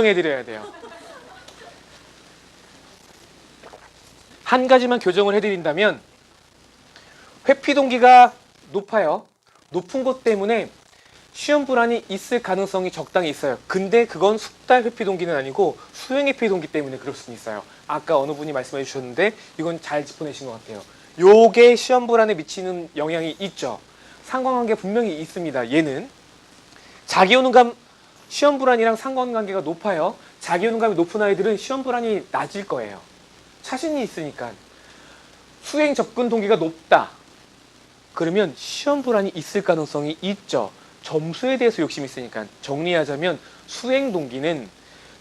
해드려야 돼요. 한 가지만 교정을 해드린다면 회피 동기가 높아요. 높은 것 때문에 시험 불안이 있을 가능성이 적당히 있어요. 근데 그건 숙달 회피 동기는 아니고 수행 회피 동기 때문에 그럴 수는 있어요. 아까 어느 분이 말씀해 주셨는데 이건 잘 짚어내신 것 같아요. 요게 시험 불안에 미치는 영향이 있죠. 상관관계 분명히 있습니다. 얘는 자기효능감 시험 불안이랑 상관관계가 높아요. 자기효능감이 높은 아이들은 시험 불안이 낮을 거예요. 자신이 있으니까. 수행 접근 동기가 높다. 그러면 시험 불안이 있을 가능성이 있죠. 점수에 대해서 욕심이 있으니까. 정리하자면 수행 동기는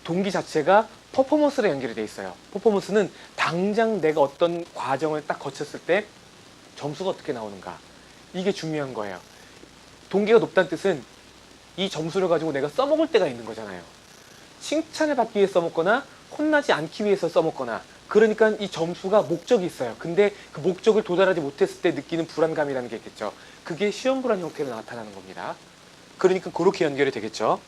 동기 자체가 퍼포먼스랑 연결이 돼 있어요. 퍼포먼스는 당장 내가 어떤 과정을 딱 거쳤을 때 점수가 어떻게 나오는가. 이게 중요한 거예요. 동기가 높다는 뜻은 이 점수를 가지고 내가 써먹을 때가 있는 거잖아요. 칭찬을 받기 위해 써먹거나 혼나지 않기 위해서 써먹거나. 그러니까 이 점수가 목적이 있어요. 근데 그 목적을 도달하지 못했을 때 느끼는 불안감이라는 게 있겠죠. 그게 시험 불안 형태로 나타나는 겁니다. 그러니까 그렇게 연결이 되겠죠.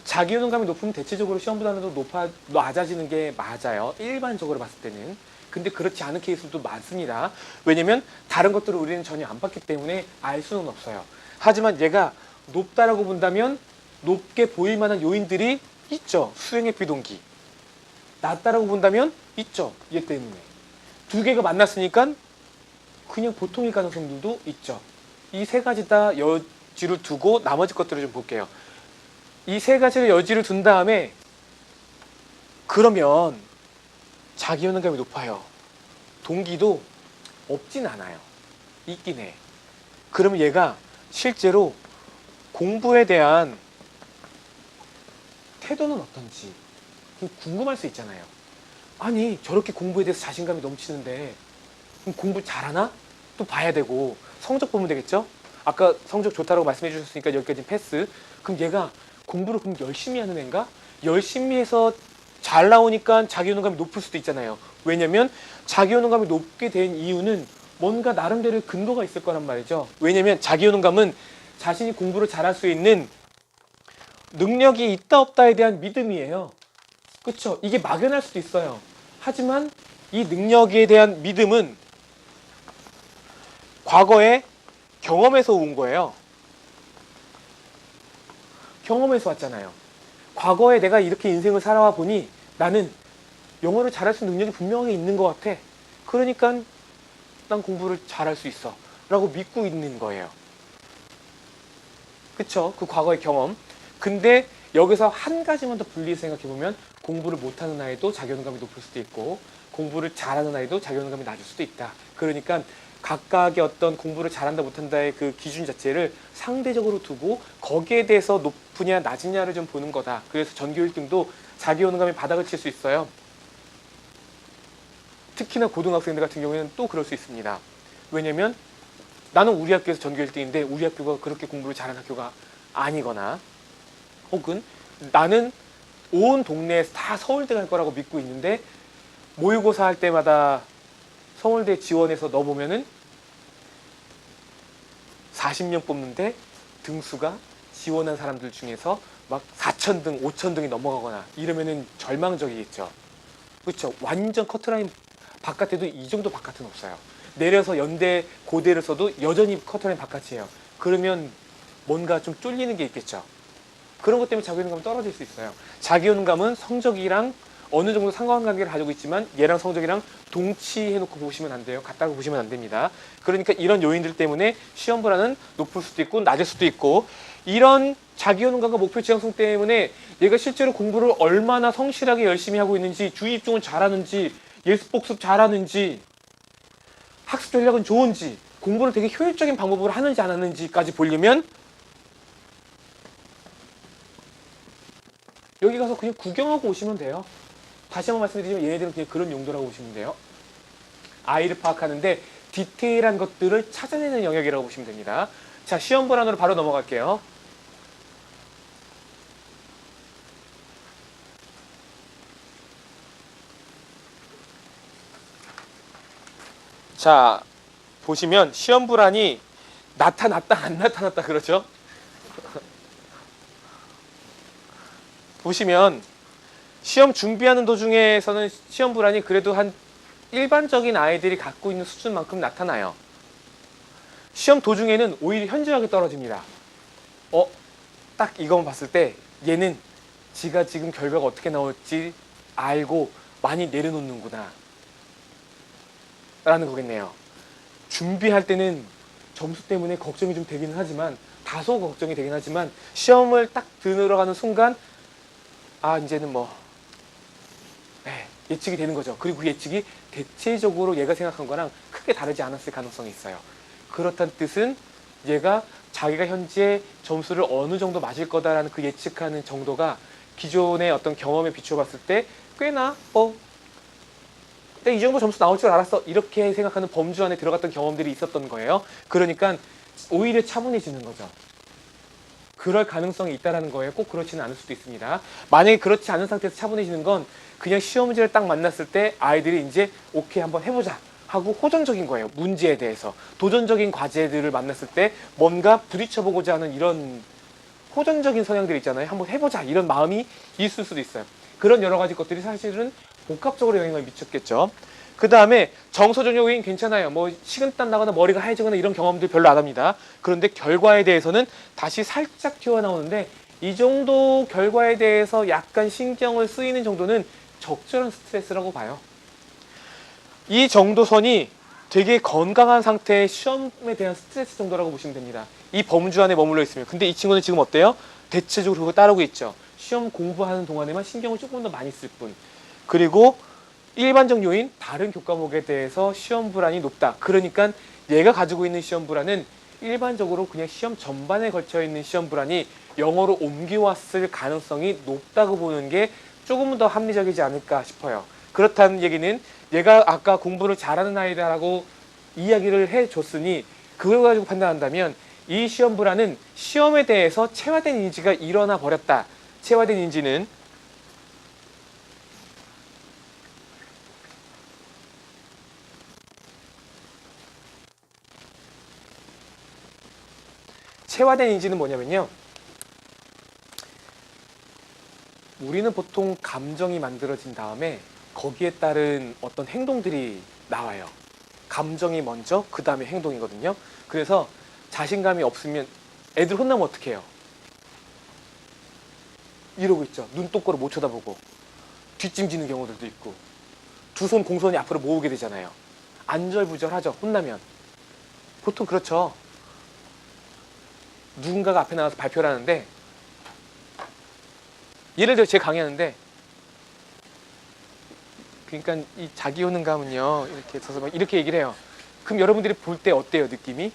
자기효능감이 높으면 대체적으로 시험 불안도 낮아지는 게 맞아요. 일반적으로 봤을 때는. 근데 그렇지 않은 케이스도 많습니다. 왜냐면 다른 것들을 우리는 전혀 안 봤기 때문에 알 수는 없어요. 하지만 얘가 높다라고 본다면 높게 보일 만한 요인들이 있죠. 수행의 비동기. 낮다라고 본다면 있죠. 얘 때문에. 두 개가 만났으니까 그냥 보통일 가능성들도 있죠. 이 세 가지 다 여지를 두고 나머지 것들을 좀 볼게요. 이 세 가지를 여지를 둔 다음에 그러면 자기효능감이 높아요. 동기도 없진 않아요. 있긴 해. 그러면 얘가 실제로 공부에 대한 태도는 어떤지 궁금할 수 있잖아요. 아니 저렇게 공부에 대해서 자신감이 넘치는데 그럼 공부 잘하나? 또 봐야 되고 성적 보면 되겠죠? 아까 성적 좋다라고 말씀해 주셨으니까 여기까지 패스. 그럼 얘가 공부를 그럼 열심히 하는 애인가? 열심히 해서 잘 나오니까 자기효능감이 높을 수도 있잖아요. 왜냐면 자기효능감이 높게 된 이유는 뭔가 나름대로의 근거가 있을 거란 말이죠. 왜냐면 자기효능감은 자신이 공부를 잘할 수 있는 능력이 있다 없다에 대한 믿음이에요. 그렇죠? 이게 막연할 수도 있어요. 하지만 이 능력에 대한 믿음은 과거의 경험에서 온 거예요. 경험에서 왔잖아요. 과거에 내가 이렇게 인생을 살아와 보니 나는 영어를 잘할 수 있는 능력이 분명히 있는 것 같아. 그러니까 난 공부를 잘할 수 있어 라고 믿고 있는 거예요. 그쵸? 그 과거의 경험. 근데 여기서 한 가지만 더 분리해서 생각해보면 공부를 못하는 아이도 자기효능감이 높을 수도 있고 공부를 잘하는 아이도 자기효능감이 낮을 수도 있다. 그러니까 각각의 어떤 공부를 잘한다 못한다의 그 기준 자체를 상대적으로 두고 거기에 대해서 높으냐 낮으냐를 좀 보는 거다. 그래서 전교 1등도 자기효능감이 바닥을 칠 수 있어요. 특히나 고등학생들 같은 경우에는 또 그럴 수 있습니다. 왜냐면 나는 우리 학교에서 전교 1등인데 우리 학교가 그렇게 공부를 잘하는 학교가 아니거나 혹은 나는 온 동네에서 다 서울대 갈 거라고 믿고 있는데 모의고사 할 때마다 서울대 지원해서 넣어보면은 40명 뽑는데 등수가 지원한 사람들 중에서 막 4,000등, 5,000등이 넘어가거나 이러면은 절망적이겠죠. 그렇죠. 완전 커트라인 바깥에도 이 정도 바깥은 없어요. 내려서 연대, 고대를 써도 여전히 커트라인 바깥이에요. 그러면 뭔가 좀 쫄리는 게 있겠죠. 그런 것 때문에 자기효능감이 떨어질 수 있어요. 자기효능감은 성적이랑 어느 정도 상관관계를 가지고 있지만 얘랑 성적이랑 동치해놓고 보시면 안 돼요. 같다고 보시면 안 됩니다. 그러니까 이런 요인들 때문에 시험 불안은 높을 수도 있고 낮을 수도 있고 이런 자기효능감과 목표 지향성 때문에 얘가 실제로 공부를 얼마나 성실하게 열심히 하고 있는지 주의 집중을 잘하는지 예습 복습 잘하는지 학습 전략은 좋은지 공부를 되게 효율적인 방법으로 하는지 안 하는지까지 보려면 여기 가서 그냥 구경하고 오시면 돼요. 다시 한번 말씀드리지만 얘네들은 그냥 그런 용도라고 보시면 돼요. 아이를 파악하는데 디테일한 것들을 찾아내는 영역이라고 보시면 됩니다. 자, 시험 불안으로 바로 넘어갈게요. 자, 보시면 시험 불안이 나타났다 안 나타났다 그러죠? 보시면 시험 준비하는 도중에서는 시험 불안이 그래도 한 일반적인 아이들이 갖고 있는 수준만큼 나타나요. 시험 도중에는 오히려 현저하게 떨어집니다. 딱 이것만 봤을 때 얘는 지가 지금 결과가 어떻게 나올지 알고 많이 내려놓는구나 라는 거겠네요. 준비할 때는 점수 때문에 걱정이 좀 되긴 하지만, 다소 걱정이 되긴 하지만, 시험을 딱 들어가는 순간 이제는 예측이 되는 거죠. 그리고 그 예측이 대체적으로 얘가 생각한 거랑 크게 다르지 않았을 가능성이 있어요. 그렇다는 뜻은 얘가 자기가 현재 점수를 어느 정도 맞을 거다라는 그 예측하는 정도가 기존의 어떤 경험에 비춰봤을 때 꽤나 이 정도 점수 나올 줄 알았어, 이렇게 생각하는 범주 안에 들어갔던 경험들이 있었던 거예요. 그러니까 오히려 차분해지는 거죠. 그럴 가능성이 있다는 거예요. 꼭 그렇지는 않을 수도 있습니다. 만약에 그렇지 않은 상태에서 차분해지는 건 그냥 시험 문제를 딱 만났을 때 아이들이 이제 오케이 한번 해보자 하고 호전적인 거예요. 문제에 대해서 도전적인 과제들을 만났을 때 뭔가 부딪혀보고자 하는 이런 호전적인 성향들 있잖아요. 한번 해보자 이런 마음이 있을 수도 있어요. 그런 여러 가지 것들이 사실은 복합적으로 영향을 미쳤겠죠. 그 다음에 정서적 요인 괜찮아요. 식은땀 나거나 머리가 하얘지거나 이런 경험들 별로 안 합니다. 그런데 결과에 대해서는 다시 살짝 튀어나오는데, 이 정도 결과에 대해서 약간 신경을 쓰이는 정도는 적절한 스트레스라고 봐요. 이 정도 선이 되게 건강한 상태의 시험에 대한 스트레스 정도라고 보시면 됩니다. 이 범주 안에 머물러 있으면. 근데 이 친구는 지금 어때요? 대체적으로 그거 따르고 있죠. 시험 공부하는 동안에만 신경을 조금 더 많이 쓸 뿐. 그리고 일반적 요인, 다른 교과목에 대해서 시험 불안이 높다. 그러니까 얘가 가지고 있는 시험 불안은 일반적으로 그냥 시험 전반에 걸쳐 있는 시험 불안이 영어로 옮겨왔을 가능성이 높다고 보는 게 조금 더 합리적이지 않을까 싶어요. 그렇다는 얘기는 얘가 아까 공부를 잘하는 아이다라고 이야기를 해줬으니 그걸 가지고 판단한다면 이 시험 불안은 시험에 대해서 체화된 인지가 일어나 버렸다. 체화된 인지는 뭐냐면요, 우리는 보통 감정이 만들어진 다음에 거기에 따른 어떤 행동들이 나와요. 감정이 먼저, 그 다음에 행동이거든요. 그래서 자신감이 없으면 애들 혼나면 어떻게 해요? 이러고 있죠. 눈 똑바로 못 쳐다보고 뒷짐지는 경우들도 있고, 두 손 공손히 앞으로 모으게 되잖아요. 안절부절하죠. 혼나면. 보통 그렇죠. 누군가가 앞에 나와서 발표를 하는데, 예를 들어 제가 강의하는데, 그러니까 이 자기효능감은요 이렇게 써서 막 이렇게 얘기를 해요. 그럼 여러분들이 볼 때 어때요? 느낌이?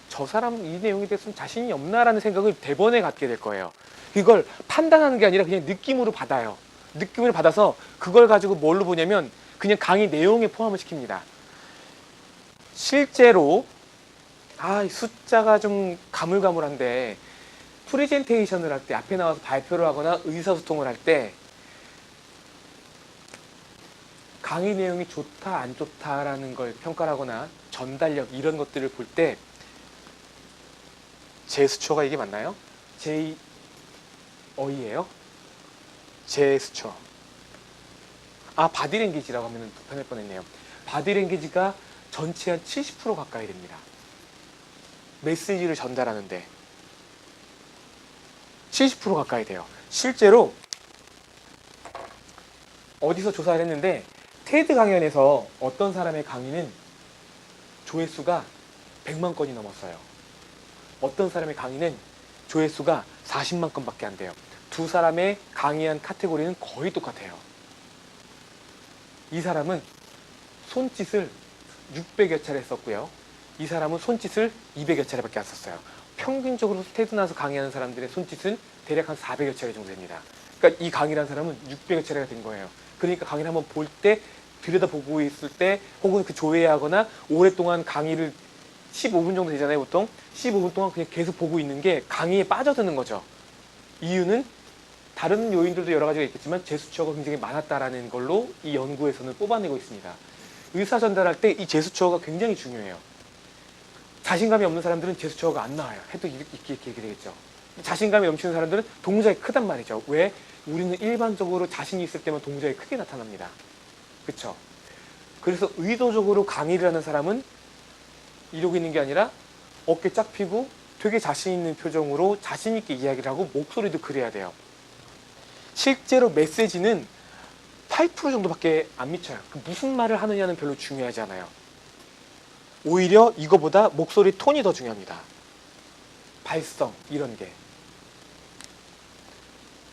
저 사람 이 내용에 대해서는 자신이 없나라는 생각을 대번에 갖게 될 거예요. 이걸 판단하는 게 아니라 그냥 느낌으로 받아요. 느낌을 받아서 그걸 가지고 뭘로 보냐면 그냥 강의 내용에 포함을 시킵니다. 실제로 숫자가 좀 가물가물한데, 프레젠테이션을 할 때, 앞에 나와서 발표를 하거나 의사소통을 할 때 강의 내용이 좋다 안 좋다라는 걸 평가를 하거나 전달력 이런 것들을 볼 때 제스처가 이게 맞나요? 어이예요? 제스처. 바디랭귀지라고 하면 불편할 뻔했네요. 바디랭귀지가 전체 한 70% 가까이 됩니다. 메시지를 전달하는데 70% 가까이 돼요. 실제로 어디서 조사를 했는데, 테드 강연에서 어떤 사람의 강의는 조회수가 100만 건이 넘었어요. 어떤 사람의 강의는 조회수가 40만 건밖에 안 돼요. 두 사람의 강의한 카테고리는 거의 똑같아요. 이 사람은 손짓을 600여 차례 썼고요. 이 사람은 손짓을 200여 차례밖에 안 썼어요. 평균적으로 테드 나와서 강의하는 사람들의 손짓은 대략 한 400여 차례 정도 됩니다. 그러니까 이 강의를 한 사람은 600여 차례가 된 거예요. 그러니까 강의를 한번 볼 때, 들여다보고 있을 때, 혹은 그 조회하거나 오랫동안 강의를 15분 정도 되잖아요, 보통. 15분 동안 그냥 계속 보고 있는 게 강의에 빠져드는 거죠. 이유는 다른 요인들도 여러 가지가 있겠지만 제스처가 굉장히 많았다라는 걸로 이 연구에서는 뽑아내고 있습니다. 의사 전달할 때 이 제스처가 굉장히 중요해요. 자신감이 없는 사람들은 제스처가 안 나와요. 해도 이렇게 되겠죠. 자신감이 넘치는 사람들은 동작이 크단 말이죠. 왜? 우리는 일반적으로 자신이 있을 때만 동작이 크게 나타납니다. 그쵸? 그래서 의도적으로 강의를 하는 사람은 이러고 있는 게 아니라 어깨 쫙 펴고 되게 자신 있는 표정으로 자신 있게 이야기를 하고 목소리도 그래야 돼요. 실제로 메시지는 8% 정도밖에 안 미쳐요. 무슨 말을 하느냐는 별로 중요하지 않아요. 오히려 이거보다 목소리 톤이 더 중요합니다. 발성 이런 게.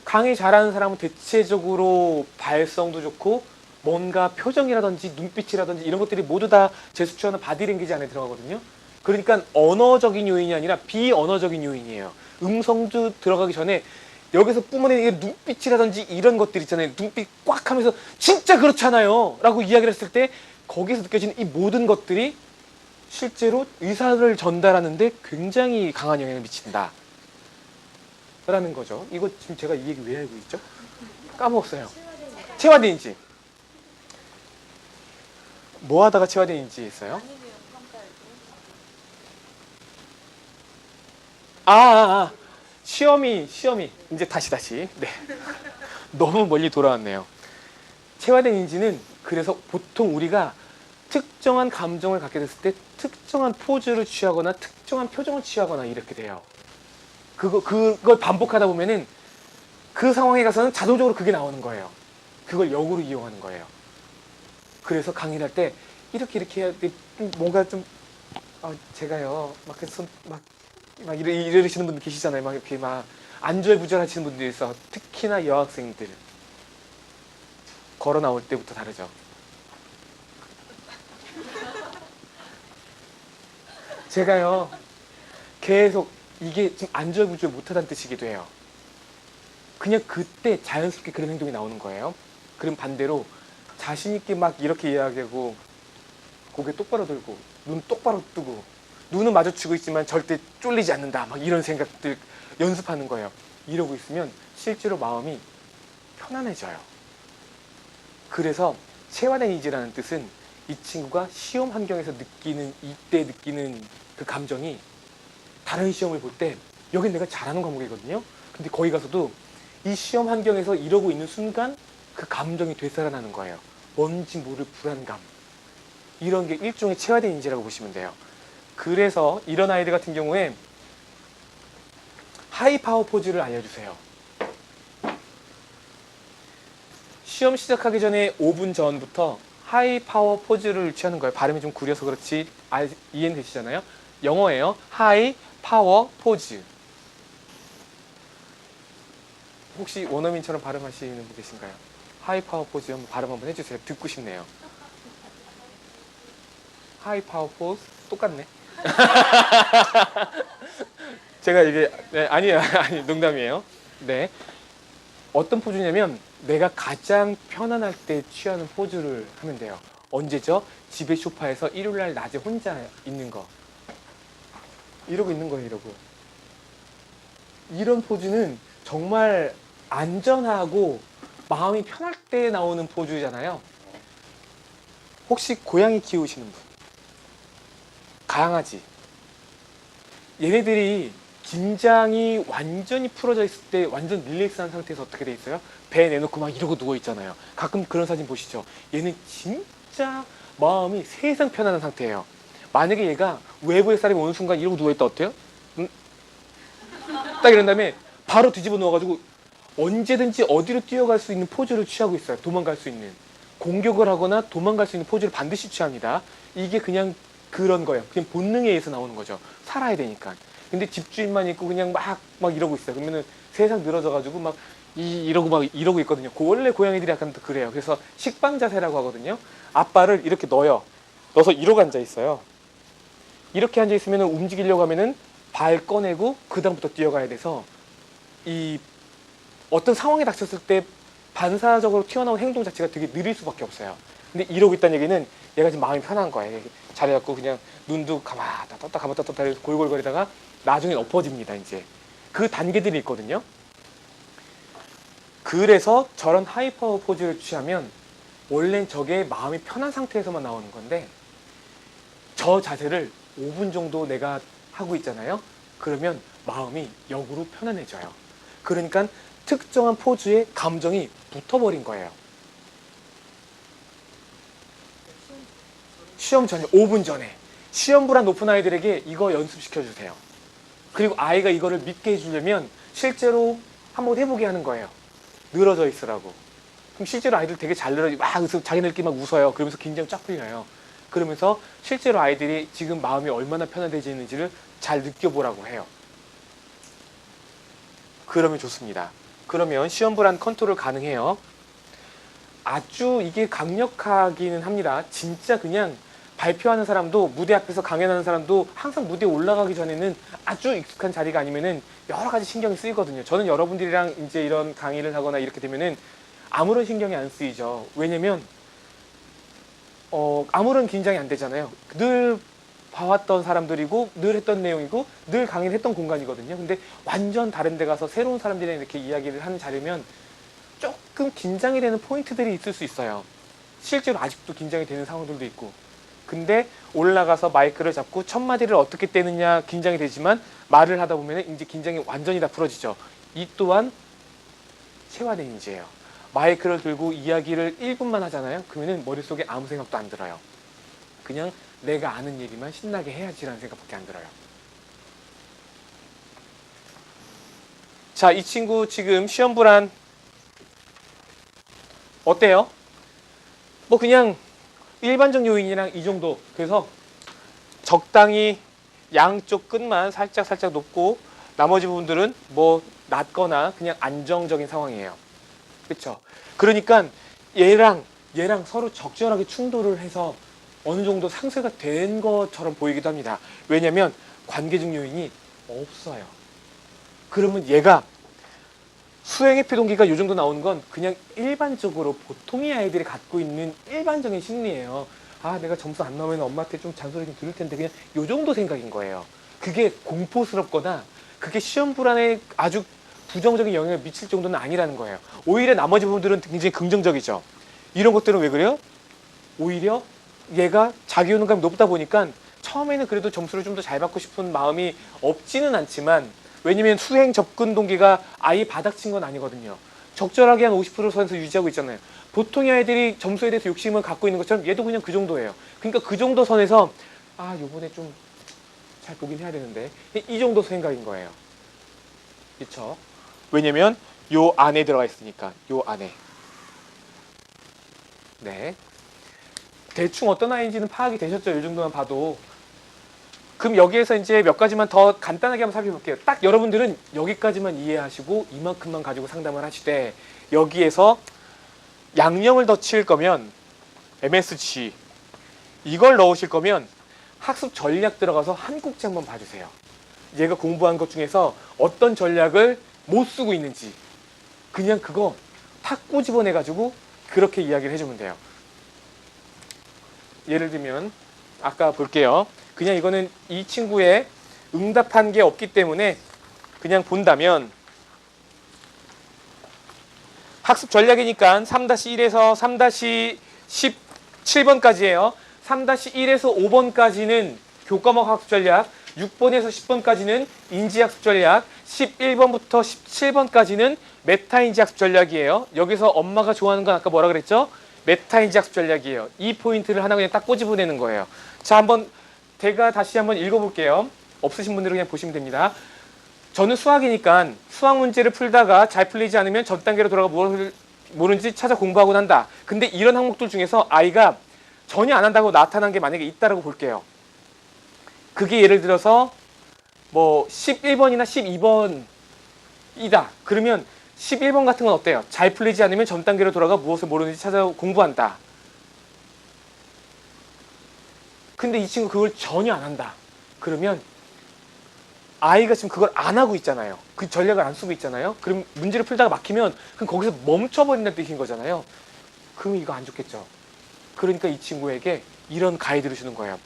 강의 잘하는 사람은 대체적으로 발성도 좋고 뭔가 표정이라든지 눈빛이라든지 이런 것들이 모두 다 제스처나 바디랭귀지 안에 들어가거든요. 그러니까 언어적인 요인이 아니라 비언어적인 요인이에요. 음성도 들어가기 전에 여기서 뿜어내는 눈빛이라든지 이런 것들 있잖아요. 눈빛 꽉 하면서 진짜 그렇잖아요 라고 이야기를 했을 때 거기서 느껴지는 이 모든 것들이 실제로 의사를 전달하는데 굉장히 강한 영향을 미친다 라는 거죠. 이거 지금 제가 이 얘기 왜 알고 있죠? 까먹었어요. 체화대인지. 뭐 하다가 체화대인지 했어요? 시험이 이제 다시 네. 너무 멀리 돌아왔네요. 체화된 인지는 그래서 보통 우리가 특정한 감정을 갖게 됐을 때 특정한 포즈를 취하거나 특정한 표정을 취하거나 이렇게 돼요. 그걸 반복하다 보면은 그 상황에 가서는 자동적으로 그게 나오는 거예요. 그걸 역으로 이용하는 거예요. 그래서 강의를 할 때 이렇게 해야 돼. 뭔가 좀 제가요 막 이러시는 분들 계시잖아요. 막 이렇게 막 안절부절 하시는 분들이 있어. 특히나 여학생들 걸어 나올 때부터 다르죠. 제가요 계속 이게 지금 안절부절 못하다는 뜻이기도 해요. 그냥 그때 자연스럽게 그런 행동이 나오는 거예요. 그럼 반대로 자신있게 막 이렇게 이야기하고 고개 똑바로 들고 눈 똑바로 뜨고 눈은 마주치고 있지만 절대 쫄리지 않는다 막 이런 생각들 연습하는 거예요. 이러고 있으면 실제로 마음이 편안해져요. 그래서 체화된 이지라는 뜻은 이 친구가 시험 환경에서 이때 느끼는 그 감정이 다른 시험을 볼 때 여긴 내가 잘하는 과목이거든요. 근데 거기 가서도 이 시험 환경에서 이러고 있는 순간 그 감정이 되살아나는 거예요. 뭔지 모를 불안감. 이런 게 일종의 체화된 인지라고 보시면 돼요. 그래서 이런 아이들 같은 경우에 하이파워 포즈를 알려주세요. 시험 시작하기 전에 5분 전부터 하이파워 포즈를 취하는 거예요. 발음이 좀 구려서 그렇지 이해는 되시잖아요. 영어예요. 하이파워 포즈. 혹시 원어민처럼 발음하시는 분 계신가요? 하이파워 포즈 한번 발음 한번 해주세요. 듣고 싶네요. 하이파워 포즈 똑같네. 제가 이게 아니에요. 아니 농담이에요. 네. 어떤 포즈냐면 내가 가장 편안할 때 취하는 포즈를 하면 돼요. 언제죠? 집에 소파에서 일요일날 낮에 혼자 있는 거. 이러고 있는 거예요. 이러고. 이런 포즈는 정말 안전하고 마음이 편할 때 나오는 포즈잖아요. 혹시 고양이 키우시는 분? 강아지. 얘네들이 긴장이 완전히 풀어져 있을 때 완전 릴렉스한 상태에서 어떻게 돼 있어요? 배 내놓고 막 이러고 누워 있잖아요. 가끔 그런 사진 보시죠. 얘는 진짜 마음이 세상 편안한 상태예요. 만약에 얘가 외부의 사람이 오는 순간 이러고 누워있다 어때요? 응? 딱 이런 다음에 바로 뒤집어 누워가지고 언제든지 어디로 뛰어갈 수 있는 포즈를 취하고 있어요. 도망갈 수 있는. 공격을 하거나 도망갈 수 있는 포즈를 반드시 취합니다. 이게 그냥 그런 거예요. 그냥 본능에 의해서 나오는 거죠. 살아야 되니까. 근데 집주인만 있고 그냥 막 이러고 있어요. 그러면은 세상 늘어져가지고 막 이러고 있거든요. 원래 고양이들이 약간 그래요. 그래서 식빵 자세라고 하거든요. 앞발을 이렇게 넣어요. 넣어서 이러고 앉아 있어요. 이렇게 앉아 있으면 움직이려고 하면은 발 꺼내고 그 다음부터 뛰어가야 돼서 이 어떤 상황에 닥쳤을 때 반사적으로 튀어나온 행동 자체가 되게 느릴 수밖에 없어요. 근데 이러고 있다는 얘기는 얘가 지금 마음이 편한 거예요. 잘해갖고 그냥 눈도 감았다 떴다 해서 골골거리다가 나중에 엎어집니다. 이제 그 단계들이 있거든요. 그래서 저런 하이파워 포즈를 취하면 원래는 저게 마음이 편한 상태에서만 나오는 건데 저 자세를 5분 정도 내가 하고 있잖아요. 그러면 마음이 역으로 편안해져요. 그러니까 특정한 포즈에 감정이 붙어버린 거예요. 시험 전에 5분 전에 시험 불안 높은 아이들에게 이거 연습시켜 주세요. 그리고 아이가 이거를 믿게 해주려면 실제로 한번 해보게 하는 거예요. 늘어져 있으라고. 그럼 실제로 아이들 되게 잘 늘어지고 막 자기네들끼리 막 웃어요. 그러면서 긴장이 쫙 풀려요. 그러면서 실제로 아이들이 지금 마음이 얼마나 편안해지는지를 잘 느껴보라고 해요. 그러면 좋습니다. 그러면 시험 불안 컨트롤 가능해요. 아주 이게 강력하기는 합니다. 진짜 그냥 발표하는 사람도 무대 앞에서 강연하는 사람도 항상 무대에 올라가기 전에는 아주 익숙한 자리가 아니면은 여러 가지 신경이 쓰이거든요. 저는 여러분들이랑 이제 이런 강의를 하거나 이렇게 되면은 아무런 신경이 안 쓰이죠. 왜냐면 아무런 긴장이 안 되잖아요. 늘 봐왔던 사람들이고 늘 했던 내용이고 늘 강의를 했던 공간이거든요. 근데 완전 다른 데 가서 새로운 사람들이랑 이렇게 이야기를 하는 자리면 조금 긴장이 되는 포인트들이 있을 수 있어요. 실제로 아직도 긴장이 되는 상황들도 있고. 근데 올라가서 마이크를 잡고 첫 마디를 어떻게 떼느냐 긴장이 되지만 말을 하다 보면 이제 긴장이 완전히 다 풀어지죠. 이 또한 체화된 인지예요. 마이크를 들고 이야기를 1분만 하잖아요. 그러면 머릿속에 아무 생각도 안 들어요. 그냥 내가 아는 얘기만 신나게 해야지라는 생각밖에 안 들어요. 자, 이 친구 지금 시험 불안 어때요? 뭐 그냥 일반적 요인이랑 이 정도. 그래서 적당히 양쪽 끝만 살짝 높고 나머지 부분들은 뭐 낮거나 그냥 안정적인 상황이에요. 그렇죠? 그러니까 얘랑 서로 적절하게 충돌을 해서 어느 정도 상쇄가 된 것처럼 보이기도 합니다. 왜냐면 관계적 요인이 없어요. 그러면 얘가 수행회피 동기가 이 정도 나오는 건 그냥 일반적으로 보통의 아이들이 갖고 있는 일반적인 심리예요. 아, 내가 점수 안 나오면 엄마한테 좀 잔소리 좀 들을 텐데 그냥 이 정도 생각인 거예요. 그게 공포스럽거나 그게 시험 불안에 아주 부정적인 영향을 미칠 정도는 아니라는 거예요. 오히려 나머지 부분들은 굉장히 긍정적이죠. 이런 것들은 왜 그래요? 오히려 얘가 자기효능감이 높다 보니까 처음에는 그래도 점수를 좀 더 잘 받고 싶은 마음이 없지는 않지만 왜냐면 수행 접근 동기가 아예 바닥친 건 아니거든요. 적절하게 한 50% 선에서 유지하고 있잖아요. 보통의 아이들이 점수에 대해서 욕심을 갖고 있는 것처럼 얘도 그냥 그 정도예요. 그러니까 그 정도 선에서 요번에 좀 잘 보긴 해야 되는데 이 정도 생각인 거예요. 그렇죠? 왜냐면 요 안에 들어가 있으니까 요 안에. 네. 대충 어떤 아이인지는 파악이 되셨죠? 이 정도만 봐도. 그럼 여기에서 이제 몇 가지만 더 간단하게 한번 살펴볼게요. 딱 여러분들은 여기까지만 이해하시고 이만큼만 가지고 상담을 하시되 여기에서 양령을 더 칠 거면 MSG 이걸 넣으실 거면 학습 전략 들어가서 한 꼭지 한번 봐주세요. 얘가 공부한 것 중에서 어떤 전략을 못 쓰고 있는지 그냥 그거 탁 꼬집어내가지고 그렇게 이야기를 해주면 돼요. 예를 들면 아까 볼게요. 그냥 이거는 이 친구의 응답한 게 없기 때문에 그냥 본다면 학습 전략이니까 3-1에서 3-17번까지예요. 3-1에서 5번까지는 교과목 학습 전략, 6번에서 10번까지는 인지 학습 전략, 11번부터 17번까지는 메타 인지 학습 전략이에요. 여기서 엄마가 좋아하는 건 아까 뭐라 그랬죠? 메타 인지 학습 전략이에요. 이 포인트를 하나 그냥 딱 꼬집어내는 거예요. 자, 한번 제가 다시 한번 읽어볼게요. 없으신 분들은 그냥 보시면 됩니다. 저는 수학이니까 수학 문제를 풀다가 잘 풀리지 않으면 전 단계로 돌아가 무엇을 모르는지 찾아 공부하곤 한다. 근데 이런 항목들 중에서 아이가 전혀 안 한다고 나타난 게 만약에 있다라고 볼게요. 그게 예를 들어서 뭐 11번이나 12번이다. 그러면 11번 같은 건 어때요? 잘 풀리지 않으면 전 단계로 돌아가 무엇을 모르는지 찾아 공부한다. 근데 이 친구 그걸 전혀 안 한다. 그러면 아이가 지금 그걸 안 하고 있잖아요. 그 전략을 안 쓰고 있잖아요. 그럼 문제를 풀다가 막히면 그럼 거기서 멈춰버린다는 뜻인 거잖아요. 그럼 이거 안 좋겠죠. 그러니까 이 친구에게 이런 가이드를 주는 거예요.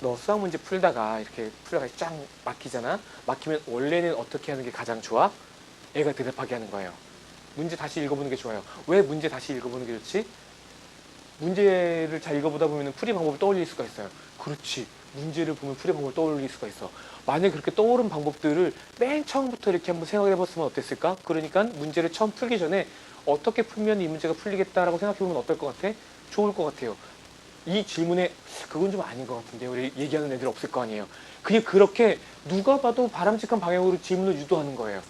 너 수학 문제 풀다가 이렇게 풀다가 쫙 막히잖아. 막히면 원래는 어떻게 하는 게 가장 좋아? 애가 대답하게 하는 거예요. 문제 다시 읽어보는 게 좋아요. 왜 문제 다시 읽어보는 게 좋지? 문제를 잘 읽어보다 보면 풀이 방법을 떠올릴 수가 있어요. 그렇지. 문제를 보면 풀이 방법을 떠올릴 수가 있어. 만약에 그렇게 떠오른 방법들을 맨 처음부터 이렇게 한번 생각해 봤으면 어땠을까? 그러니까 문제를 처음 풀기 전에 어떻게 풀면 이 문제가 풀리겠다라고 생각해 보면 어떨 것 같아? 좋을 것 같아요. 이 질문에 그건 좀 아닌 것 같은데 우리 얘기하는 애들 없을 거 아니에요. 그냥 그렇게 누가 봐도 바람직한 방향으로 질문을 유도하는 거예요.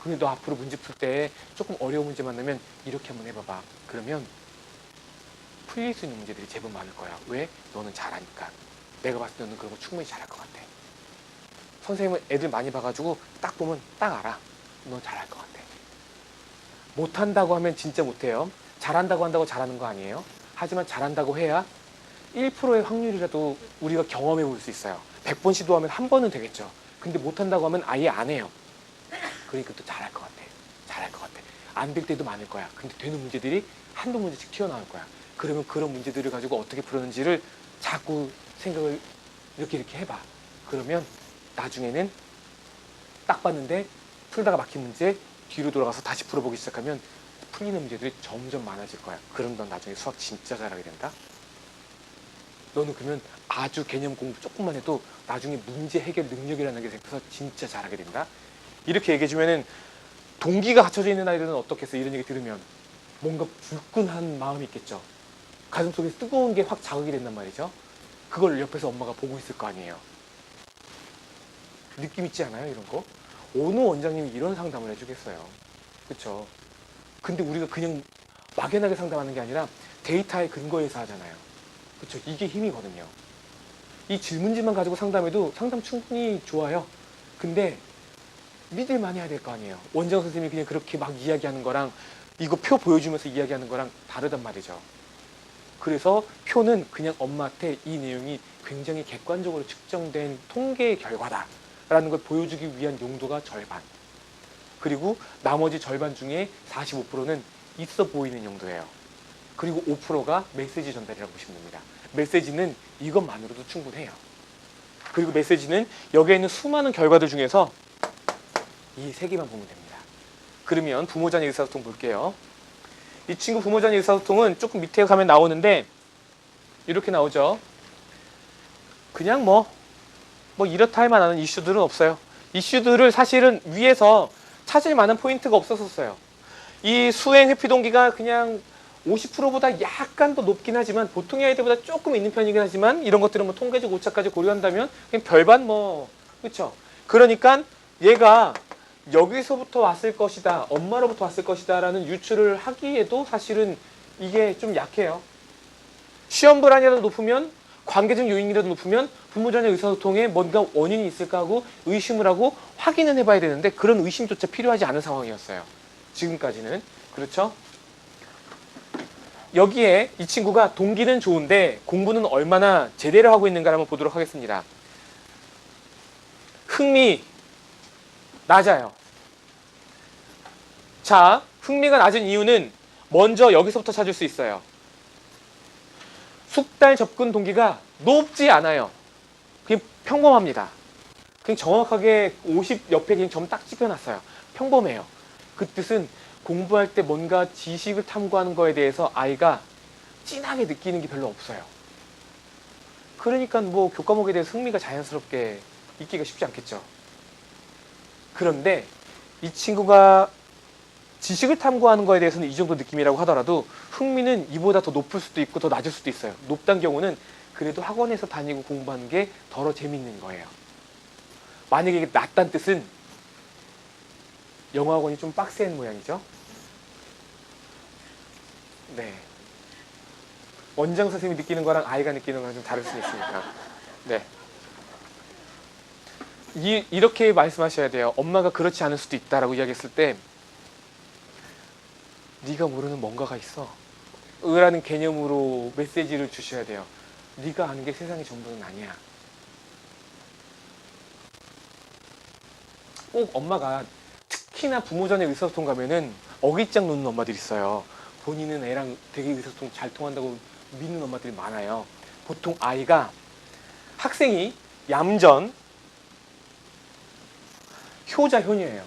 근데 너 앞으로 문제 풀 때 조금 어려운 문제 만나면 이렇게 한번 해봐봐. 그러면 풀릴 수 있는 문제들이 제법 많을 거야. 왜? 너는 잘하니까. 내가 봤을 때 너는 그런 거 충분히 잘할 것 같아. 선생님은 애들 많이 봐가지고 딱 보면 딱 알아. 넌 잘할 것 같아. 못한다고 하면 진짜 못해요. 잘한다고 한다고 잘하는 거 아니에요. 하지만 잘한다고 해야 1%의 확률이라도 우리가 경험해 볼 수 있어요. 100번 시도하면 한 번은 되겠죠. 근데 못한다고 하면 아예 안 해요. 그러니까 또 잘할 것 같아. 잘할 것 같아. 안 될 때도 많을 거야. 근데 되는 문제들이 한두 문제씩 튀어나올 거야. 그러면 그런 문제들을 가지고 어떻게 풀었는지를 자꾸 생각을 이렇게 해봐. 그러면 나중에는 딱 봤는데 풀다가 막힌 문제 뒤로 돌아가서 다시 풀어보기 시작하면 풀리는 문제들이 점점 많아질 거야. 그럼 넌 나중에 수학 진짜 잘하게 된다. 너는 그러면 아주 개념 공부 조금만 해도 나중에 문제 해결 능력이라는 게 생겨서 진짜 잘하게 된다. 이렇게 얘기해주면은 동기가 갖춰져 있는 아이들은 어떻겠어? 이런 얘기 들으면 뭔가 불끈한 마음이 있겠죠. 가슴속에 뜨거운 게 확 자극이 된단 말이죠. 그걸 옆에서 엄마가 보고 있을 거 아니에요. 느낌 있지 않아요? 이런 거? 어느 원장님이 이런 상담을 해주겠어요. 그쵸? 근데 우리가 그냥 막연하게 상담하는 게 아니라 데이터에 근거해서 하잖아요. 그쵸? 이게 힘이거든요. 이 질문지만 가지고 상담해도 상담 충분히 좋아요. 근데 믿을만 해야 될 거 아니에요. 원장 선생님이 그냥 그렇게 막 이야기하는 거랑 이거 표 보여주면서 이야기하는 거랑 다르단 말이죠. 그래서 표는 그냥 엄마한테 이 내용이 굉장히 객관적으로 측정된 통계의 결과다라는 걸 보여주기 위한 용도가 절반. 그리고 나머지 절반 중에 45%는 있어 보이는 용도예요. 그리고 5%가 메시지 전달이라고 보시면 됩니다. 메시지는 이것만으로도 충분해요. 그리고 메시지는 여기에 있는 수많은 결과들 중에서 이 세 개만 보면 됩니다. 그러면 부모 자녀 의사소통 볼게요. 이 친구 부모 자녀 의사소통은 조금 밑에 가면 나오는데 이렇게 나오죠. 그냥 뭐 이렇다 할 만한 이슈들은 없어요. 이슈들을 사실은 위에서 찾을 만한 포인트가 없었어요. 이 수행 회피 동기가 그냥 50%보다 약간 더 높긴 하지만 보통의 아이들보다 조금 있는 편이긴 하지만 이런 것들은 뭐 통계적 오차까지 고려한다면 그냥 별반 그렇죠. 그러니까 얘가 여기서부터 왔을 것이다, 엄마로부터 왔을 것이다 라는 유추를 하기에도 사실은 이게 좀 약해요. 시험 불안이라도 높으면 관계적 요인이라도 높으면 부모 자녀 의사소통에 뭔가 원인이 있을까 하고 의심을 하고 확인은 해봐야 되는데 그런 의심조차 필요하지 않은 상황이었어요. 지금까지는. 그렇죠? 여기에 이 친구가 동기는 좋은데 공부는 얼마나 제대로 하고 있는가 한번 보도록 하겠습니다. 흥미 낮아요. 자, 흥미가 낮은 이유는 먼저 여기서부터 찾을 수 있어요. 숙달 접근 동기가 높지 않아요. 그냥 평범합니다. 그냥 정확하게 50 옆에 그냥 점 딱 찍어놨어요. 평범해요. 그 뜻은 공부할 때 뭔가 지식을 탐구하는 거에 대해서 아이가 진하게 느끼는 게 별로 없어요. 그러니까 뭐 교과목에 대해서 흥미가 자연스럽게 있기가 쉽지 않겠죠. 그런데 이 친구가 지식을 탐구하는 거에 대해서는 이 정도 느낌이라고 하더라도 흥미는 이보다 더 높을 수도 있고 더 낮을 수도 있어요. 높단 경우는 그래도 학원에서 다니고 공부하는 게 더 재밌는 거예요. 만약에 이게 낮단 뜻은 영어학원이 좀 빡센 모양이죠. 네. 원장 선생님이 느끼는 거랑 아이가 느끼는 거랑 좀 다를 수 있으니까. 네. 이렇게 말씀하셔야 돼요. 엄마가 그렇지 않을 수도 있다라고 이야기했을 때 네가 모르는 뭔가가 있어. 라는 개념으로 메시지를 주셔야 돼요. 네가 아는 게 세상의 전부는 아니야. 꼭 엄마가 특히나 부모 자녀 의사소통 가면은 어깃장 놓는 엄마들이 있어요. 본인은 애랑 되게 의사소통 잘 통한다고 믿는 엄마들이 많아요. 보통 아이가 학생이 얌전, 효자, 효녀예요.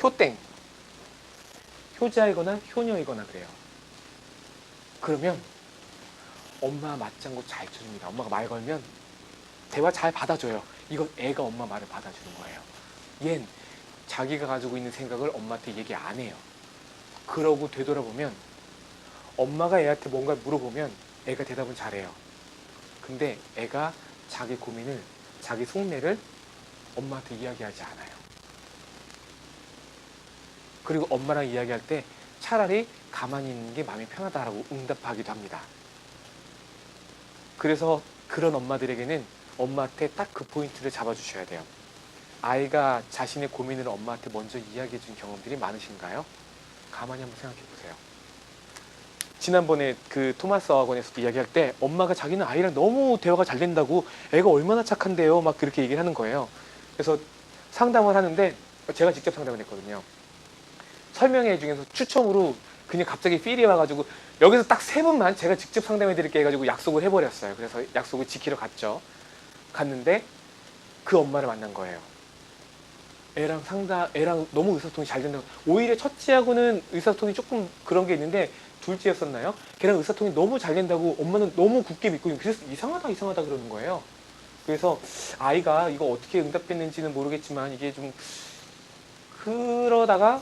효땡. 효자이거나 효녀이거나 그래요. 그러면 엄마 맞장구 잘 쳐줍니다. 엄마가 말 걸면 대화 잘 받아줘요. 이건 애가 엄마 말을 받아주는 거예요. 얜 자기가 가지고 있는 생각을 엄마한테 얘기 안 해요. 그러고 되돌아보면 엄마가 애한테 뭔가 물어보면 애가 대답은 잘해요. 근데 애가 자기 고민을, 자기 속내를 엄마한테 이야기하지 않아요. 그리고 엄마랑 이야기할 때 차라리 가만히 있는 게 마음이 편하다라고 응답하기도 합니다. 그래서 그런 엄마들에게는 엄마한테 딱 그 포인트를 잡아주셔야 돼요. 아이가 자신의 고민을 엄마한테 먼저 이야기해 준 경험들이 많으신가요? 가만히 한번 생각해 보세요. 지난번에 그 토마스 어학원에서도 이야기할 때 엄마가 자기는 아이랑 너무 대화가 잘 된다고, 애가 얼마나 착한데요, 막 그렇게 얘기를 하는 거예요. 그래서 상담을 하는데 제가 직접 상담을 했거든요. 설명회 중에서 추첨으로 그냥 갑자기 필이 와가지고 여기서 딱 3분만 제가 직접 상담해 드릴게 해가지고 약속을 해버렸어요. 그래서 약속을 지키러 갔죠. 갔는데 그 엄마를 만난 거예요. 애랑 너무 의사소통이 잘 된다고. 오히려 첫째하고는 의사소통이 조금 그런 게 있는데 둘째였었나요? 걔랑 의사소통이 너무 잘 된다고 엄마는 너무 굳게 믿고, 그래서 이상하다 그러는 거예요. 그래서 아이가 이거 어떻게 응답했는지는 모르겠지만 이게 좀 그러다가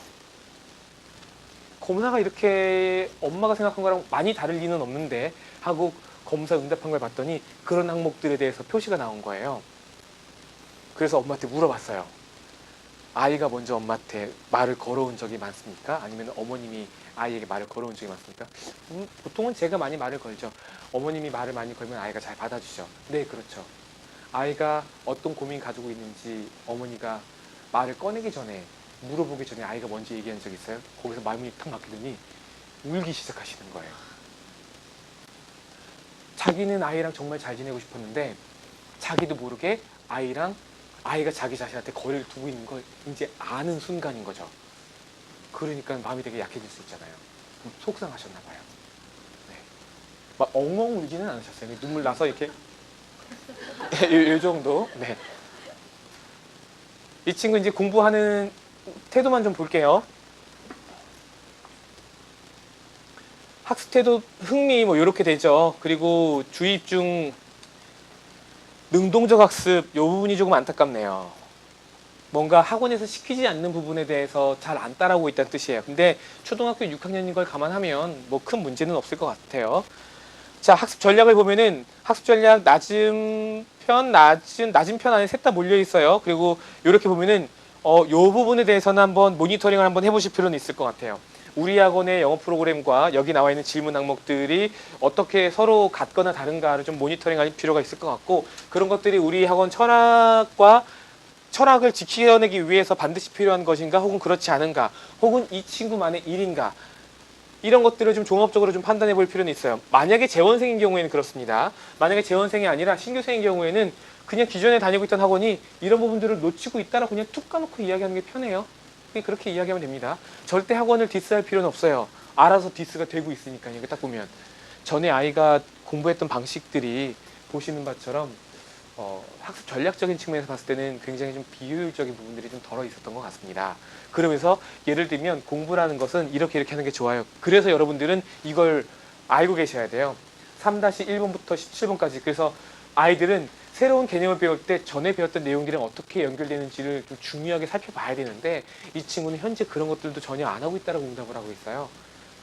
검사가 이렇게 엄마가 생각한 거랑 많이 다를 리는 없는데 하고 검사 응답한 걸 봤더니 그런 항목들에 대해서 표시가 나온 거예요. 그래서 엄마한테 물어봤어요. 아이가 먼저 엄마한테 말을 걸어온 적이 많습니까? 아니면 어머님이 아이에게 말을 걸어온 적이 많습니까? 보통은 제가 많이 말을 걸죠. 어머님이 말을 많이 걸면 아이가 잘 받아주죠. 네, 그렇죠. 아이가 어떤 고민 가지고 있는지 어머니가 말을 꺼내기 전에, 물어보기 전에 아이가 먼저 얘기한 적 있어요? 거기서 마음이 탁 막히더니 울기 시작하시는 거예요. 자기는 아이랑 정말 잘 지내고 싶었는데 자기도 모르게 아이가 자기 자신한테 거리를 두고 있는 걸 이제 아는 순간인 거죠. 그러니까 마음이 되게 약해질 수 있잖아요. 속상하셨나 봐요. 네. 막 엉엉 울지는 않으셨어요. 눈물 나서 이렇게 이 정도. 네. 이 친구 이제 공부하는 태도만 좀 볼게요. 학습 태도, 흥미 뭐 이렇게 되죠. 그리고 주입중, 능동적 학습, 이 부분이 조금 안타깝네요. 뭔가 학원에서 시키지 않는 부분에 대해서 잘 안 따라오고 있다는 뜻이에요. 근데 초등학교 6학년인 걸 감안하면 뭐 큰 문제는 없을 것 같아요. 자, 학습 전략을 보면은 학습 전략 낮은 편 안에 셋 다 몰려 있어요. 그리고 이렇게 보면은 요 부분에 대해서는 한번 모니터링을 한번 해보실 필요는 있을 것 같아요. 우리 학원의 영어 프로그램과 여기 나와 있는 질문 항목들이 어떻게 서로 같거나 다른가를 좀 모니터링할 필요가 있을 것 같고, 그런 것들이 우리 학원 철학을 지켜내기 위해서 반드시 필요한 것인가, 혹은 그렇지 않은가, 혹은 이 친구만의 일인가, 이런 것들을 좀 종합적으로 좀 판단해 볼 필요는 있어요. 만약에 재원생인 경우에는 그렇습니다. 만약에 재원생이 아니라 신규생인 경우에는 그냥 기존에 다니고 있던 학원이 이런 부분들을 놓치고 있다라 그냥 툭 까놓고 이야기하는 게 편해요. 그렇게 이야기하면 됩니다. 절대 학원을 디스할 필요는 없어요. 알아서 디스가 되고 있으니까요. 이거 딱 보면 전에 아이가 공부했던 방식들이 보시는 바처럼 학습 전략적인 측면에서 봤을 때는 굉장히 좀 비효율적인 부분들이 좀 덜어 있었던 것 같습니다. 그러면서 예를 들면 공부라는 것은 이렇게 하는 게 좋아요. 그래서 여러분들은 이걸 알고 계셔야 돼요. 3-1번부터 17번까지. 그래서 아이들은 새로운 개념을 배울 때 전에 배웠던 내용들이랑 어떻게 연결되는지를 좀 중요하게 살펴봐야 되는데, 이 친구는 현재 그런 것들도 전혀 안 하고 있다고 응답을 하고 있어요.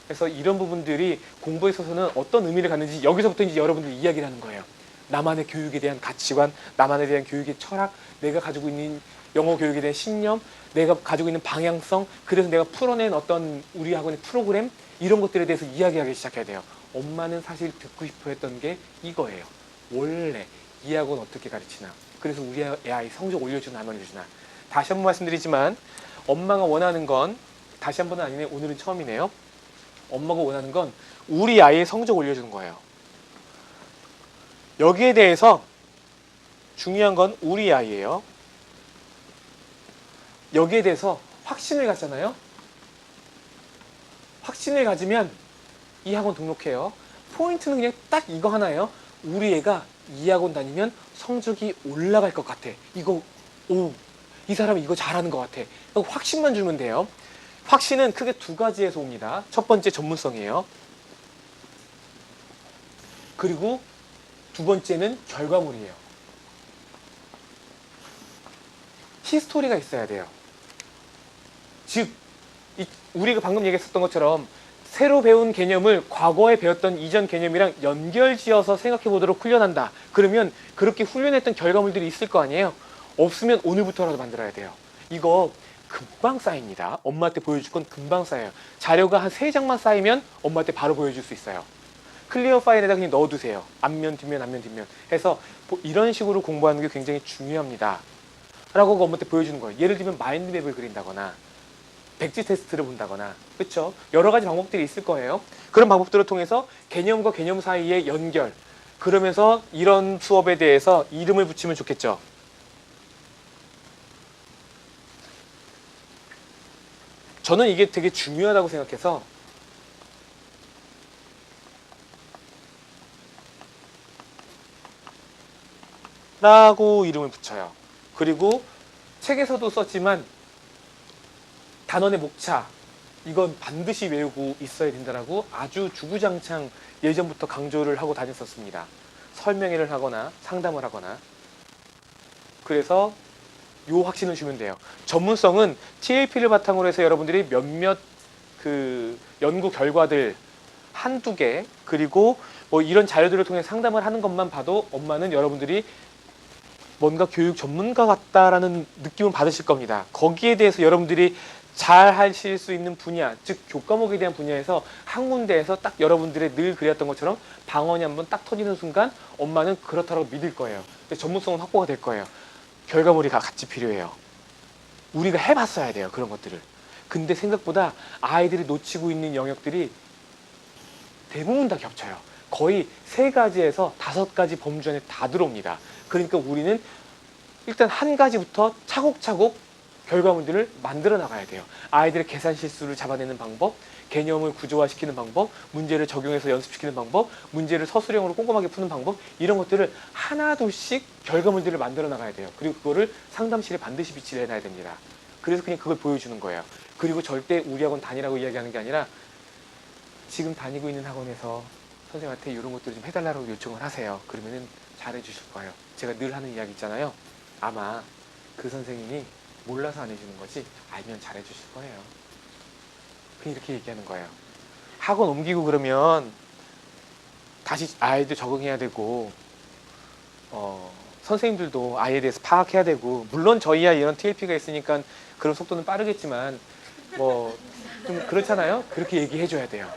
그래서 이런 부분들이 공부에 있어서는 어떤 의미를 갖는지 여기서부터 이제 여러분들이 이야기를 하는 거예요. 나만의 교육에 대한 가치관, 나만에 대한 교육의 철학, 내가 가지고 있는 영어 교육에 대한 신념, 내가 가지고 있는 방향성, 그래서 내가 풀어낸 어떤 우리 학원의 프로그램, 이런 것들에 대해서 이야기하기 시작해야 돼요. 엄마는 사실 듣고 싶어 했던 게 이거예요. 원래 이 학원 어떻게 가르치나, 그래서 우리 아이 성적 올려주나 안 올려주나. 다시 한번 말씀드리지만 엄마가 원하는 건, 다시 한 번은 아니네, 오늘은 처음이네요. 엄마가 원하는 건 우리 아이의 성적 올려주는 거예요. 여기에 대해서 중요한 건 우리 아이예요. 여기에 대해서 확신을 갖잖아요. 확신을 가지면 이 학원 등록해요. 포인트는 그냥 딱 이거 하나예요. 우리 애가 이 학원 다니면 성적이 올라갈 것 같아. 이 사람이 이거 잘하는 것 같아. 확신만 주면 돼요. 확신은 크게 2가지에서 옵니다. 첫 번째 전문성이에요. 그리고 두 번째는 결과물이에요. 히스토리가 있어야 돼요. 즉 우리가 방금 얘기했었던 것처럼 새로 배운 개념을 과거에 배웠던 이전 개념이랑 연결지어서 생각해 보도록 훈련한다. 그러면 그렇게 훈련했던 결과물들이 있을 거 아니에요. 없으면 오늘부터라도 만들어야 돼요. 이거 금방 쌓입니다. 엄마한테 보여줄 건 금방 쌓여요. 자료가 한 3장만 쌓이면 엄마한테 바로 보여줄 수 있어요. 클리어 파일에다 그냥 넣어두세요. 앞면 뒷면 앞면 뒷면 해서 이런 식으로 공부하는 게 굉장히 중요합니다. 라고 엄마한테 보여주는 거예요. 예를 들면 마인드맵을 그린다거나 백지 테스트를 본다거나, 그렇죠? 여러 가지 방법들이 있을 거예요. 그런 방법들을 통해서 개념과 개념 사이의 연결, 그러면서 이런 수업에 대해서 이름을 붙이면 좋겠죠. 저는 이게 되게 중요하다고 생각해서 라고 이름을 붙여요. 그리고 책에서도 썼지만 단원의 목차, 이건 반드시 외우고 있어야 된다라고 아주 주구장창 예전부터 강조를 하고 다녔었습니다. 설명회를 하거나 상담을 하거나. 그래서 요 확신을 주면 돼요. 전문성은 TLP를 바탕으로 해서 여러분들이 몇몇 그 연구 결과들 한두 개, 그리고 뭐 이런 자료들을 통해 상담을 하는 것만 봐도 엄마는 여러분들이 뭔가 교육 전문가 같다라는 느낌을 받으실 겁니다. 거기에 대해서 여러분들이 잘 하실 수 있는 분야, 즉 교과목에 대한 분야에서 한 군데에서 딱 여러분들의 늘 그랬던 것처럼 방언이 한번 딱 터지는 순간 엄마는 그렇다고 믿을 거예요. 전문성은 확보가 될 거예요. 결과물이 같이 필요해요. 우리가 해봤어야 돼요. 그런 것들을. 근데 생각보다 아이들이 놓치고 있는 영역들이 대부분 다 겹쳐요. 거의 3가지에서 5가지 범주 안에 다 들어옵니다. 그러니까 우리는 일단 한 가지부터 차곡차곡 결과물들을 만들어 나가야 돼요. 아이들의 계산 실수를 잡아내는 방법, 개념을 구조화시키는 방법, 문제를 적용해서 연습시키는 방법, 문제를 서술형으로 꼼꼼하게 푸는 방법, 이런 것들을 하나둘씩 결과물들을 만들어 나가야 돼요. 그리고 그거를 상담실에 반드시 비치를 해놔야 됩니다. 그래서 그냥 그걸 보여주는 거예요. 그리고 절대 우리 학원 다니라고 이야기하는 게 아니라 지금 다니고 있는 학원에서 선생님한테 이런 것들을 좀 해달라고 요청을 하세요. 그러면은 잘해주실 거예요. 제가 늘 하는 이야기 있잖아요. 아마 그 선생님이 몰라서 안 해주는 거지 알면 잘해주실 거예요. 그냥 이렇게 얘기하는 거예요. 학원 옮기고 그러면 다시 아이들 적응해야 되고 선생님들도 아이에 대해서 파악해야 되고, 물론 저희 아이 이런 TLP가 있으니까 그런 속도는 빠르겠지만 뭐 좀 그렇잖아요. 그렇게 얘기해줘야 돼요.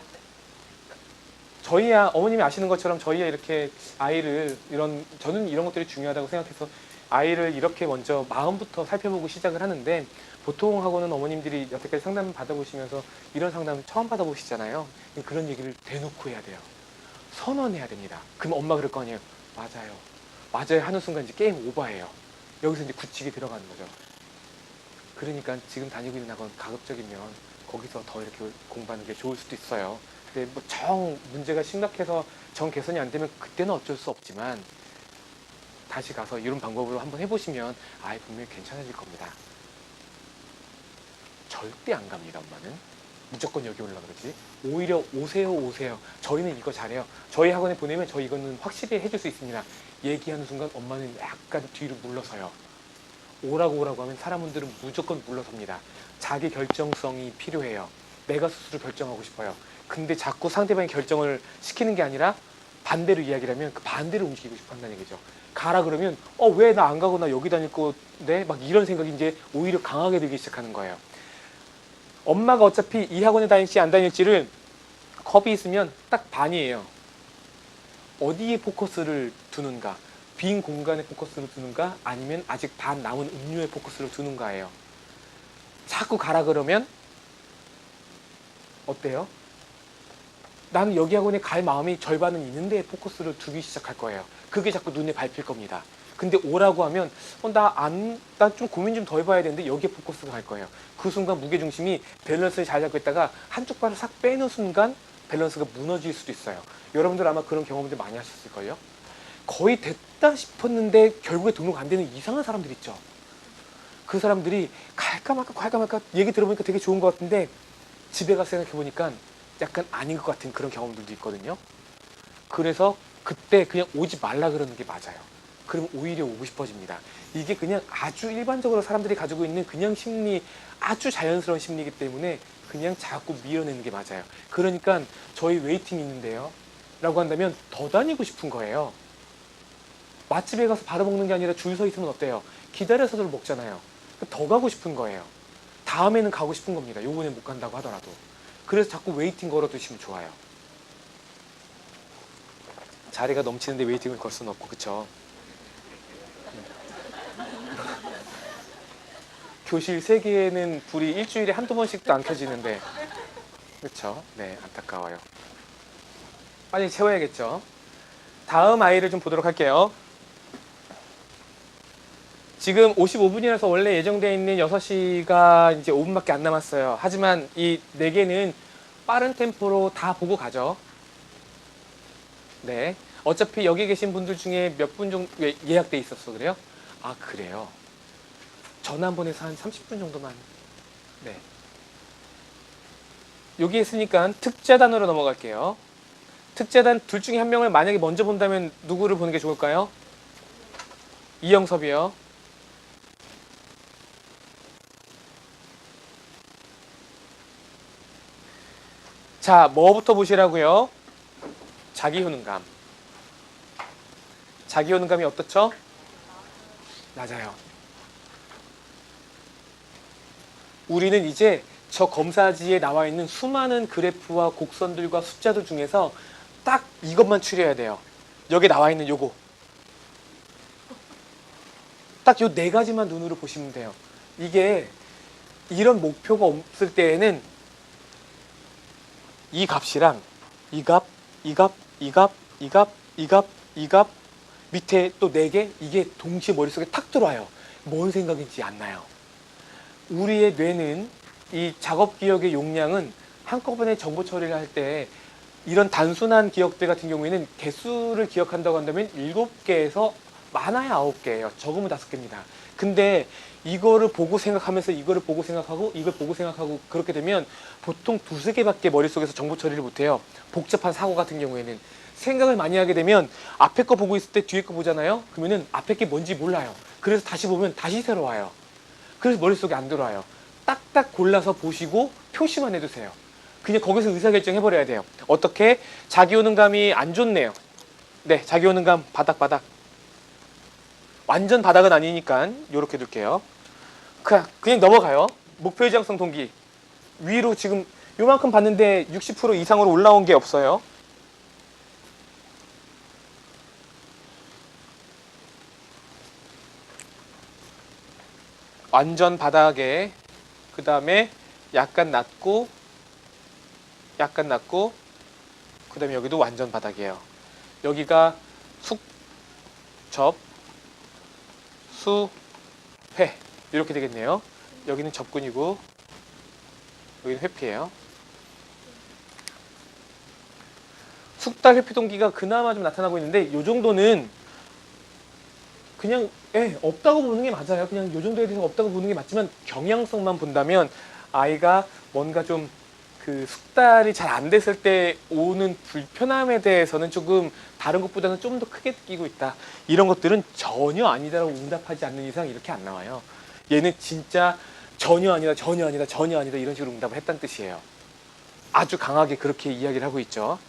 저희야 어머님이 아시는 것처럼 저희야 이렇게 아이를 저는 이런 것들이 중요하다고 생각해서 아이를 이렇게 먼저 마음부터 살펴보고 시작을 하는데, 보통 하고는 어머님들이 여태까지 상담 받아보시면서 이런 상담 처음 받아보시잖아요. 그런 얘기를 대놓고 해야 돼요. 선언해야 됩니다. 그럼 엄마 그럴 거 아니에요. 맞아요. 맞아요 하는 순간 이제 게임 오버예요. 여기서 이제 굳히게 들어가는 거죠. 그러니까 지금 다니고 있는 학원 가급적이면 거기서 더 이렇게 공부하는 게 좋을 수도 있어요. 근데 뭐 문제가 심각해서 정 개선이 안 되면 그때는 어쩔 수 없지만 다시 가서 이런 방법으로 한번 해보시면 아이 분명히 괜찮아질 겁니다. 절대 안 갑니다. 엄마는 무조건 여기 올라 그러지. 오히려 오세요. 저희는 이거 잘해요. 저희 학원에 보내면 저희 이거는 확실히 해줄 수 있습니다. 얘기하는 순간 엄마는 약간 뒤로 물러서요. 오라고 하면 사람들은 무조건 물러섭니다. 자기 결정성이 필요해요. 내가 스스로 결정하고 싶어요. 근데 자꾸 상대방의 결정을 시키는 게 아니라 반대로 이야기를 하면 그 반대로 움직이고 싶어 한다는 얘기죠. 가라 그러면 왜 나 안 가고 나 여기 다닐 건데 막 이런 생각이 이제 오히려 강하게 들기 시작하는 거예요. 엄마가 어차피 이 학원에 다닐지 안 다닐지를 컵이 있으면 딱 반이에요. 어디에 포커스를 두는가, 빈 공간에 포커스를 두는가, 아니면 아직 반 남은 음료에 포커스를 두는가예요. 자꾸 가라 그러면 어때요? 나는 여기 학원에 갈 마음이 절반은 있는데 포커스를 두기 시작할 거예요. 그게 자꾸 눈에 밟힐 겁니다. 근데 오라고 하면 나 좀 고민 좀 더 해봐야 되는데 여기에 포커스가 갈 거예요. 그 순간 무게중심이 밸런스를 잘 잡고 있다가 한쪽 발을 싹 빼는 순간 밸런스가 무너질 수도 있어요. 여러분들 아마 그런 경험들 많이 하셨을걸요? 거의 됐다 싶었는데 결국에 등록 안 되는 이상한 사람들 있죠. 그 사람들이 갈까 말까 얘기 들어보니까 되게 좋은 것 같은데 집에 가서 생각해보니까 약간 아닌 것 같은 그런 경험들도 있거든요. 그래서 그때 그냥 오지 말라 그러는 게 맞아요. 그럼 오히려 오고 싶어집니다. 이게 그냥 아주 일반적으로 사람들이 가지고 있는 그냥 심리, 아주 자연스러운 심리이기 때문에 그냥 자꾸 밀어내는 게 맞아요. 그러니까 저희 웨이팅 있는데요 라고 한다면 더 다니고 싶은 거예요. 맛집에 가서 바로 먹는 게 아니라 줄 서 있으면 어때요? 기다려서들 먹잖아요. 더 가고 싶은 거예요. 다음에는 가고 싶은 겁니다. 요번에 못 간다고 하더라도. 그래서 자꾸 웨이팅 걸어 두시면 좋아요. 자리가 넘치는데 웨이팅을 걸 수는 없고, 그쵸? 교실 3개에는 불이 일주일에 한두 번씩도 안 켜지는데, 그쵸? 네, 안타까워요. 빨리 채워야겠죠? 다음 아이를 좀 보도록 할게요. 지금 55분이라서 원래 예정되어 있는 6시가 이제 5분밖에 안 남았어요. 하지만 이 4개는 빠른 템포로 다 보고 가죠. 네. 어차피 여기 계신 분들 중에 몇 분 정도 예약돼 있었어. 그래요? 아, 그래요. 전화 한 번 해서 한 30분 정도만. 네. 여기 있으니까 특재단으로 넘어갈게요. 특재단 둘 중에 한 명을 만약에 먼저 본다면 누구를 보는 게 좋을까요? 이영섭이요. 자, 뭐부터 보시라고요? 자기효능감. 자기효능감이 어떻죠? 낮아요. 우리는 이제 저 검사지에 나와 있는 수많은 그래프와 곡선들과 숫자들 중에서 딱 이것만 추려야 돼요. 여기 나와 있는 요거. 딱 요 4가지만 눈으로 보시면 돼요. 이게 이런 목표가 없을 때에는 이 값이랑 이 값, 이 값, 이 값, 이 값, 이 값, 이 값, 밑에 또 4개, 이게 동시에 머릿속에 탁 들어와요. 뭔 생각인지 안 나요. 우리의 뇌는 이 작업 기억의 용량은 한꺼번에 정보 처리를 할 때 이런 단순한 기억들 같은 경우에는 개수를 기억한다고 한다면 7개에서 많아야 9개예요. 적으면 5개입니다. 근데 이거를 보고 생각하면서 이거를 보고 생각하고 이걸 보고 생각하고 그렇게 되면 보통 2~3개밖에 머릿속에서 정보 처리를 못해요. 복잡한 사고 같은 경우에는. 생각을 많이 하게 되면 앞에 거 보고 있을 때 뒤에 거 보잖아요. 그러면은 앞에 게 뭔지 몰라요. 그래서 다시 보면 다시 새로 와요. 그래서 머릿속에 안 들어와요. 딱딱 골라서 보시고 표시만 해두세요. 그냥 거기서 의사결정 해버려야 돼요. 어떻게? 자기효능감이 안 좋네요. 네, 자기효능감 바닥. 완전 바닥은 아니니까 이렇게 둘게요. 그냥 넘어가요. 목표 지향성 동기. 위로 지금 요만큼 봤는데 60% 이상으로 올라온 게 없어요. 완전 바닥에, 그 다음에 약간 낮고, 그 다음에 여기도 완전 바닥이에요. 여기가 숙, 접, 수, 회 이렇게 되겠네요. 여기는 접근이고 여기는 회피예요. 숙달 회피 동기가 그나마 좀 나타나고 있는데 이 정도는 그냥 없다고 보는 게 맞아요. 그냥 이 정도에 대해서 없다고 보는 게 맞지만 경향성만 본다면 아이가 뭔가 좀 그 숙달이 잘 안 됐을 때 오는 불편함에 대해서는 조금 다른 것보다는 좀 더 크게 느끼고 있다. 이런 것들은 전혀 아니다라고 응답하지 않는 이상 이렇게 안 나와요. 얘는 진짜 전혀 아니다 이런 식으로 응답을 했다는 뜻이에요. 아주 강하게 그렇게 이야기를 하고 있죠.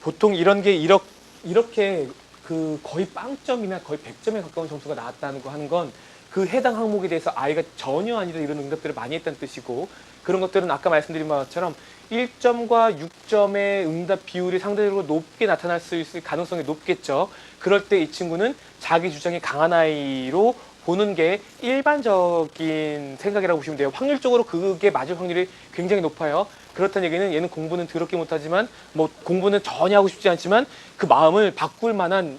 보통 이런 게 이렇게 그 거의 빵점이나 거의 100점에 가까운 점수가 나왔다는 거 하는 건 그 해당 항목에 대해서 아이가 전혀 아니다 이런 응답들을 많이 했다는 뜻이고, 그런 것들은 아까 말씀드린 것처럼 1점과 6점의 응답 비율이 상대적으로 높게 나타날 수 있을 가능성이 높겠죠. 그럴 때 이 친구는 자기 주장이 강한 아이로 보는 게 일반적인 생각이라고 보시면 돼요. 확률적으로 그게 맞을 확률이 굉장히 높아요. 그렇다는 얘기는 얘는 공부는 더럽게 못하지만 뭐 공부는 전혀 하고 싶지 않지만 그 마음을 바꿀 만한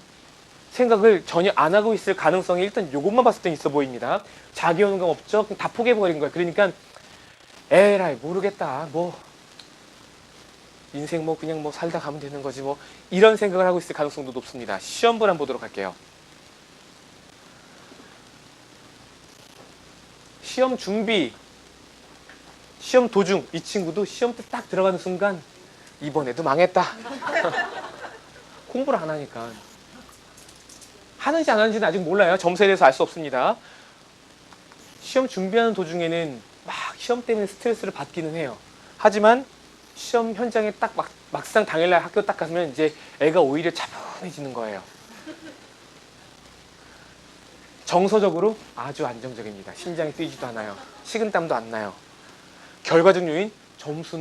생각을 전혀 안 하고 있을 가능성이 일단 이것만 봤을 땐 있어 보입니다. 자기 효능감 없죠? 그냥 다 포기해버린 거예요. 그러니까 에라이 모르겠다. 뭐 인생 뭐 그냥 뭐 살다 가면 되는 거지 뭐 이런 생각을 하고 있을 가능성도 높습니다. 시험분 한번 보도록 할게요. 시험 준비, 시험 도중 이 친구도 시험 때 딱 들어가는 순간 이번에도 망했다. 공부를 안 하니까. 하는지 안 하는지는 아직 몰라요. 점수에 대해서 알 수 없습니다. 시험 준비하는 도중에는 막 시험 때문에 스트레스를 받기는 해요. 하지만 시험 현장에 딱 막상 당일날 학교 딱 가면 이제 애가 오히려 차분해지는 거예요. 정서적으로 아주 안정적입니다. 심장이 뛰지도 않아요. 식은땀도 안 나요. 결과적 요인 점수